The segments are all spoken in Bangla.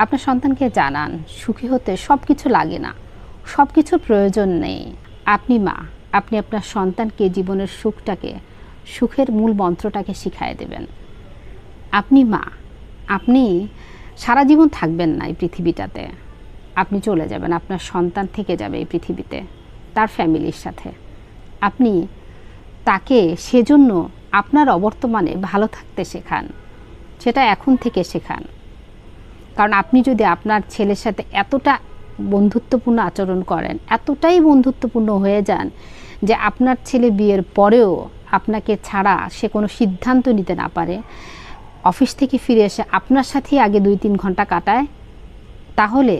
আপনার সন্তানকে জানান সুখী হতে সব কিছু লাগে না, সব কিছুর প্রয়োজন নেই। আপনি মা, আপনি আপনার সন্তানকে জীবনের সুখের মূল মন্ত্রটাকে শিখায় দেবেন। আপনি মা, আপনি সারা জীবন থাকবেন না এই পৃথিবীটাতে, আপনি চলে যাবেন, আপনার সন্তান থেকে যাবে এই পৃথিবীতে তার ফ্যামিলির সাথে। আপনি তাকে সেজন্য আপনার অবর্তমানে ভালো থাকতে শেখান, সেটা এখন থেকে শেখান। কারণ আপনি যদি আপনার ছেলের সাথে এতটা বন্ধুত্বপূর্ণ আচরণ করেন, এতটাই বন্ধুত্বপূর্ণ হয়ে যান যে আপনার ছেলে বিয়ের পরেও আপনাকে ছাড়া সে কোনো সিদ্ধান্ত নিতে না পারে, অফিস থেকে ফিরে এসে আপনার সাথেই আগে 2-3 ঘন্টা কাটায়, তাহলে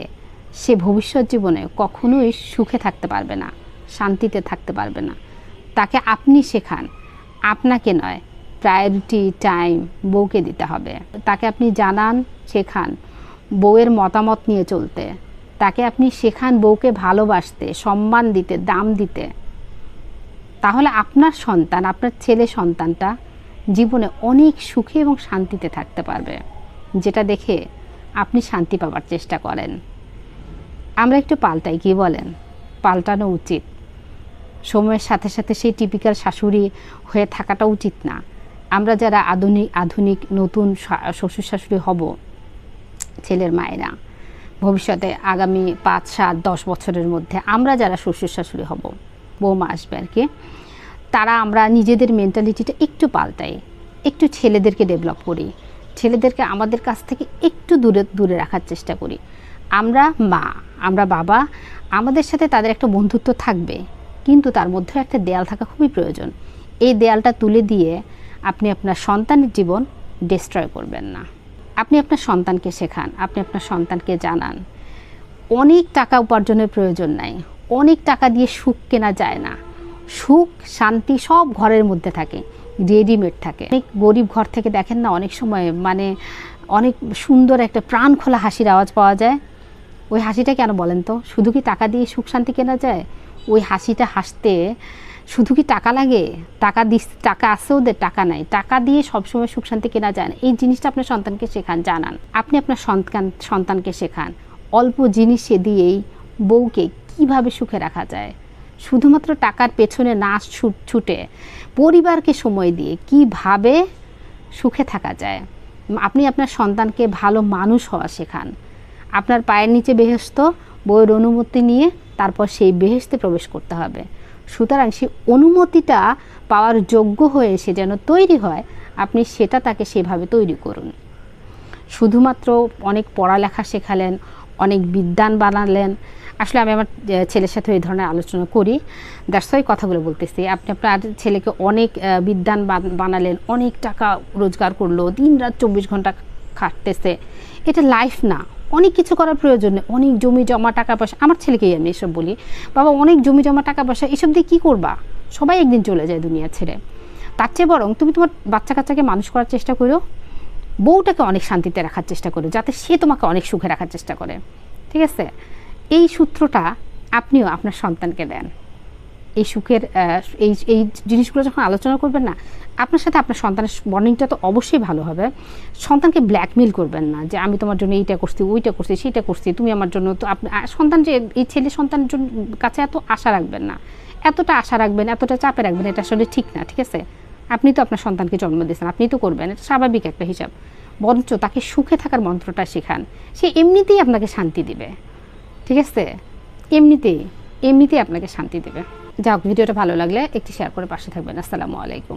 সে ভবিষ্যৎ জীবনে কখনোই সুখে থাকতে পারবে না, শান্তিতে থাকতে পারবে না। তাকে আপনি শেখান, আপনাকে নয়, প্রায়োরিটি টাইম বউকে দিতে হবে। তাকে আপনি জানান, শেখান বউয়ের মতামত নিয়ে চলতে। তাকে আপনি শেখান বউকে ভালোবাসতে, সম্মান দিতে, দাম দিতে। তাহলে আপনার সন্তান, আপনার ছেলে সন্তানটা জীবনে অনেক সুখে এবং শান্তিতে থাকতে পারবে, যেটা দেখে আপনি শান্তি পাবার চেষ্টা করেন। আমরা একটু পাল্টাই, কি বলেন? পাল্টানো উচিত। সময়ের সাথে সাথে সেই টিপিক্যাল শাশুড়ি হয়ে থাকাটা উচিত না। আমরা যারা আধুনিক নতুন শ্বশুর শাশুড়ি হব, ছেলের মায়েরা, ভবিষ্যতে আগামী 5, 7, 10 বছরের মধ্যে আমরা যারা শ্বশুর শাশুড়ি হব, বৌমা আসবে আর কি, তারা আমরা নিজেদের মেন্টালিটিটা একটু পাল্টাই, একটু ছেলেদেরকে ডেভেলপ করি, ছেলেদেরকে আমাদের কাছ থেকে একটু দূরে রাখার চেষ্টা করি। আমরা মা, আমরা বাবা, আমাদের সাথে তাদের একটা বন্ধুত্ব থাকবে, কিন্তু তার মধ্যে একটা দেয়াল থাকা খুবই প্রয়োজন। এই দেয়ালটা তুলে দিয়ে আপনি আপনার সন্তানের জীবন ডিস্ট্রয় করবেন না। আপনি আপনার সন্তানকে শেখান, আপনি আপনার সন্তানকে জানান অনেক টাকা উপার্জনের প্রয়োজন নাই, অনেক টাকা দিয়ে সুখ কেনা যায় না। সুখ শান্তি সব ঘরের মধ্যে থাকে, রেডিমেড থাকে। অনেক গরিব ঘর থেকে দেখেন না, অনেক সময় মানে অনেক সুন্দর একটা প্রাণ খোলা হাসির আওয়াজ পাওয়া যায়। ওই হাসিটা কেন বলেন তো? শুধু কি টাকা দিয়ে সুখ শান্তি কেনা যায়? ওই হাসিটা হাসতে শুধু কি টাকা লাগে? টাকা আছে ওদের, টাকা নাই। টাকা দিয়ে সবসময় সুখ শান্তি কেনা যায় না। এই জিনিসটা আপনার সন্তানকে শেখান, জানান। আপনি আপনার সন্তানকে শেখান অল্প জিনিসে দিয়েই বউকে কিভাবে সুখে রাখা যায়। শুধুমাত্র টাকার পেছনে না ছুটে পরিবারকে সময় দিয়ে কিভাবে সুখে থাকা যায়। আপনি আপনার সন্তানকে ভালো মানুষ হওয়া শেখান। আপনার পায়ের নিচে বেহেশত, বউয়ের অনুমতি নিয়ে তারপর সেই বেহেশতে প্রবেশ করতে হবে। সুতরাং সেই অনুমতিটা পাওয়ার যোগ্য হয়ে সে যেন তৈরি হয়, আপনি সেটা তাকে সেভাবে তৈরি করুন। শুধুমাত্র অনেক পড়ালেখা শেখালেন, অনেক বিদ্বান বানালেন। আসলে আমি আমার ছেলের সাথে এই ধরনের আলোচনা করি, দ্যাটস ওয়াই কথাগুলো বলতেছি। আপনি আপনার ছেলেকে অনেক বিদ্বান বানালেন, অনেক টাকা রোজগার করলো, দিনরাত 24 ঘন্টা খাটতেছে, এটা লাইফ না। অনেক কিছু করার প্রয়োজন নেই। অনেক জমি জমা টাকা পয়সা, আমার ছেলেকেই আমি এসব বলি, বাবা অনেক জমি জমা টাকা পয়সা এসব দিয়ে কী করবা? সবাই একদিন চলে যায় দুনিয়া ছেড়ে। তার চেয়ে বরং তুমি তোমার বাচ্চা কাচ্চাকে মানুষ করার চেষ্টা করো, বউটাকে অনেক শান্তিতে রাখার চেষ্টা করো, যাতে সে তোমাকে অনেক সুখে রাখার চেষ্টা করে। ঠিক আছে? এই সূত্রটা আপনিও আপনার সন্তানকে দেন। এই সুখের এই জিনিসগুলো যখন আলোচনা করবেন না, আপনার সাথে আপনার সন্তানের বন্ডিংটা তো অবশ্যই ভালো হবে। সন্তানকে ব্ল্যাকমেল করবেন না যে আমি তোমার জন্য এইটা করছি, ওইটা করছি, সেইটা করছি, তুমি আমার জন্য। তো আপনি সন্তান যে এই ছেলে সন্তানের কাছে এত আশা রাখবেন না, এতটা আশা রাখবেন, এতটা চাপে রাখবেন, এটা আসলে ঠিক না। ঠিক আছে? আপনি তো আপনার সন্তানকে জন্ম দিয়েছেন, আপনি তো করবেন, এটা স্বাভাবিক একটা হিসাব। বরঞ্চ তাকে সুখে থাকার মন্ত্রটা শেখান, সে এমনিতেই আপনাকে শান্তি দিবে। ঠিক আছে? এমনিতেই আপনাকে শান্তি দেবে। যাক, ভিডিওটা ভালো লাগলে একটি শেয়ার করে পাশে থাকবেন। আসসালামু আলাইকুম।